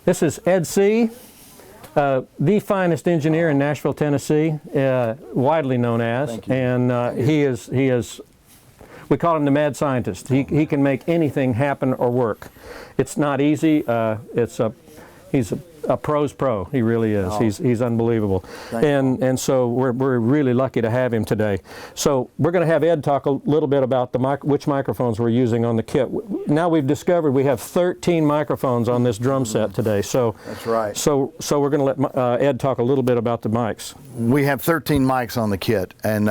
This is Ed Seay, the finest engineer in Nashville, Tennessee, widely known as. Thank you. And he is, we call him the mad scientist. He can make anything happen or work. It's not easy. He's a pro's pro. He really is. Oh. He's unbelievable. And so we're really lucky to have him today. So we're going to have Ed talk a little bit about which microphones we're using on the kit. Now we've discovered we have 13 microphones on this drum set today. So that's right. So we're going to let Ed talk a little bit about the mics. We have 13 mics on the kit, and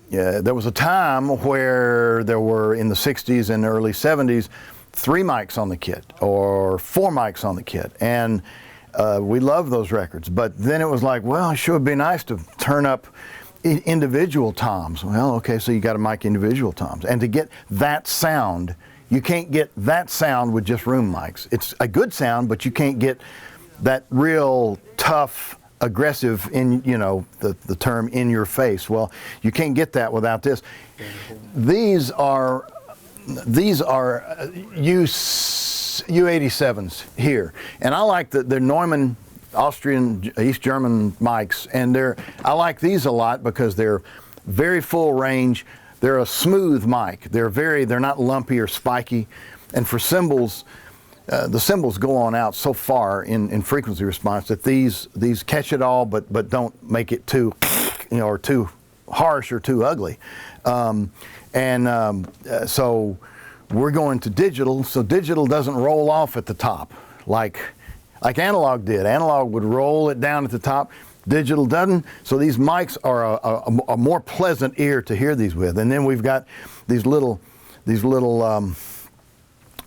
there was a time where there were, in the 60s and early 70s, 3 mics on the kit or 4 mics on the kit, and we loved those records. But then it was like, well, it sure would be nice to turn up individual toms. Well, okay, so you got to mic individual toms, and to get that sound, you can't get that sound with just room mics. It's a good sound, but you can't get that real tough, aggressive, in, you know, the term in your face. Well, you can't get that without this. These are U87s here, and I like they're Neumann, Austrian, East German mics, and I like these a lot because they're very full range. They're a smooth mic. They're not lumpy or spiky, and for cymbals, the cymbals go on out so far in frequency response that these catch it all, but don't make it too, you know, or too harsh or too ugly. So we're going to digital, so digital doesn't roll off at the top like analog did. Analog would roll it down at the top. Digital doesn't, so these mics are a more pleasant ear to hear these with. And then we've got these little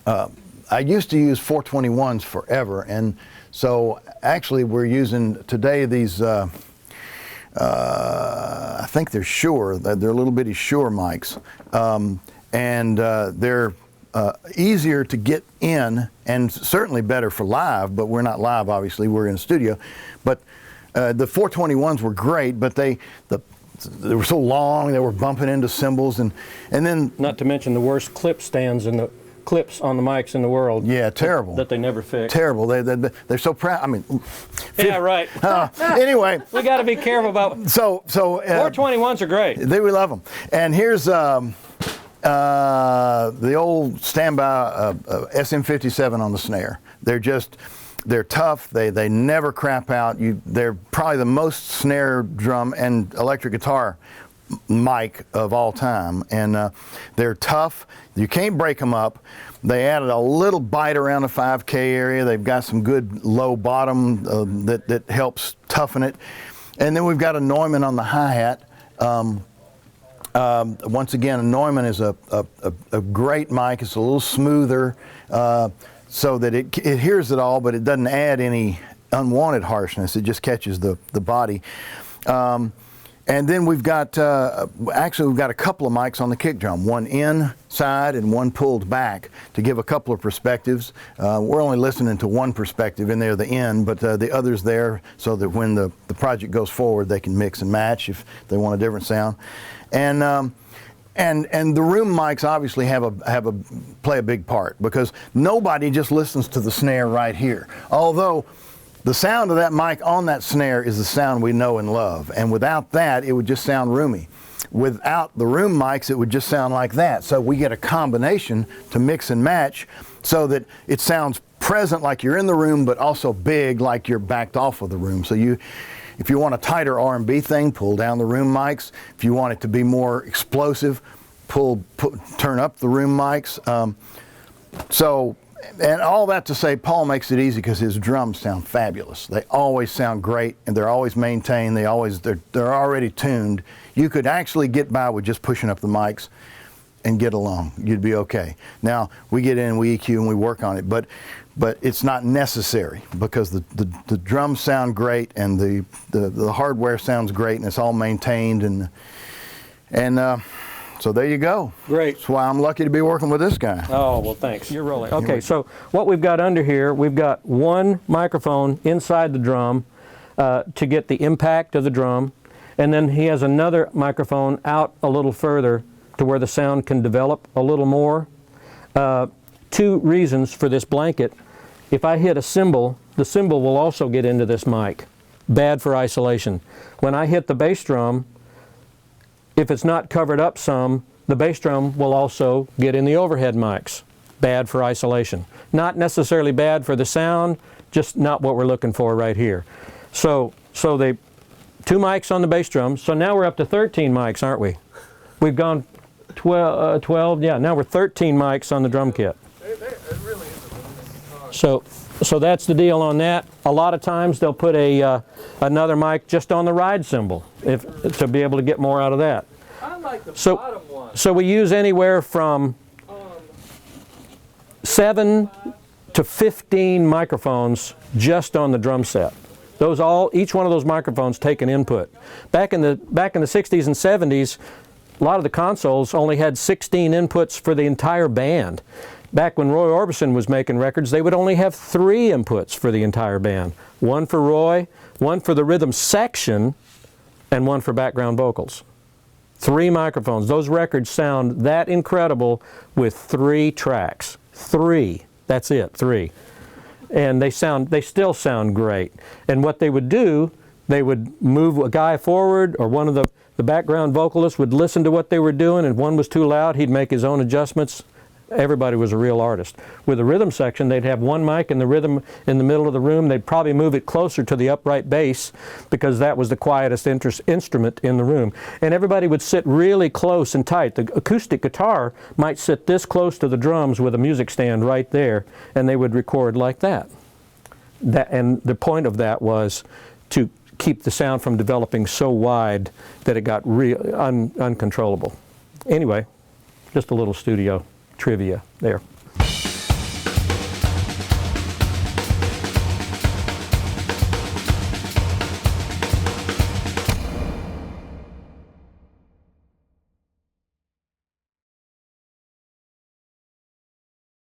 I used to use 421s forever, and so actually we're using today these I think they're Shure. They're little bitty Shure mics, and they're easier to get in, and certainly better for live. But we're not live, obviously. We're in a studio. But the 421s were great, but they were so long. They were bumping into cymbals, and then not to mention the worst clip stands and the clips on the mics in the world. Yeah, terrible. That they never fix. Terrible. They're so proud. I mean, yeah, right. Anyway, we got to be careful about. So 421s are great. We love them. And here's the old standby SM57 on the snare. They're tough. They never crap out. They're probably the most snare drum and electric guitar mic of all time, and they're tough. You can't break them up. They added a little bite around the 5K area. They've got some good low bottom that helps toughen it. And then we've got a Neumann on the hi-hat. Once again, a Neumann is a great mic. It's a little smoother, so that it hears it all, but it doesn't add any unwanted harshness. It just catches the body. And then we've got, actually we've got a couple of mics on the kick drum, one inside and one pulled back to give a couple of perspectives. We're only listening to one perspective in there, the end, but the other's there so that when the project goes forward, they can mix and match if they want a different sound. And the room mics obviously play a big part, because nobody just listens to the snare right here. Although the sound of that mic on that snare is the sound we know and love, and without that, it would just sound roomy. Without the room mics, it would just sound like that. So we get a combination to mix and match so that it sounds present like you're in the room, but also big like you're backed off of the room. So if you want a tighter R&B thing, pull down the room mics. If you want it to be more explosive, turn up the room mics. And all that to say, Paul makes it easy because his drums sound fabulous. They always sound great, and they're always maintained. They're already tuned. You could actually get by with just pushing up the mics and get along. You'd be okay. Now we get in, we EQ, and we work on it, but it's not necessary because the drums sound great, and the hardware sounds great, and it's all maintained, and so there you go. Great. That's why I'm lucky to be working with this guy. Oh, well, thanks. You're rolling. Okay, so what we've got under here, we've got one microphone inside the drum to get the impact of the drum, and then he has another microphone out a little further to where the sound can develop a little more. Two reasons for this blanket. if I hit a cymbal, the cymbal will also get into this mic. Bad for isolation. When I hit the bass drum, if it's not covered up some, the bass drum will also get in the overhead mics. Bad for isolation. Not necessarily bad for the sound, just not what we're looking for right here. So they 2 mics on the bass drum. So now we're up to 13 mics, aren't we? We've gone 12, yeah, now we're 13 mics on the drum kit. So that's the deal on that. A lot of times they'll put another mic just on the ride cymbal to be able to get more out of that. I like the bottom one. So we use anywhere from 7 to 15 microphones just on the drum set. Each one of those microphones take an input. Back in the 60s and 70s, a lot of the consoles only had 16 inputs for the entire band. Back when Roy Orbison was making records, they would only have 3 inputs for the entire band. 1 for Roy, 1 for the rhythm section, and 1 for background vocals. 3 microphones. Those records sound that incredible with 3 tracks. 3. That's it, 3. And they still sound great. And what they would do, they would move a guy forward, or one of the background vocalists would listen to what they were doing, and one was too loud, he'd make his own adjustments. Everybody was a real artist. With the rhythm section, they'd have 1 mic in the rhythm in the middle of the room. They'd probably move it closer to the upright bass because that was the quietest instrument in the room. And everybody would sit really close and tight. The acoustic guitar might sit this close to the drums with a music stand right there, and they would record like that. And the point of that was to keep the sound from developing so wide that it got uncontrollable. Anyway, just a little studio trivia there.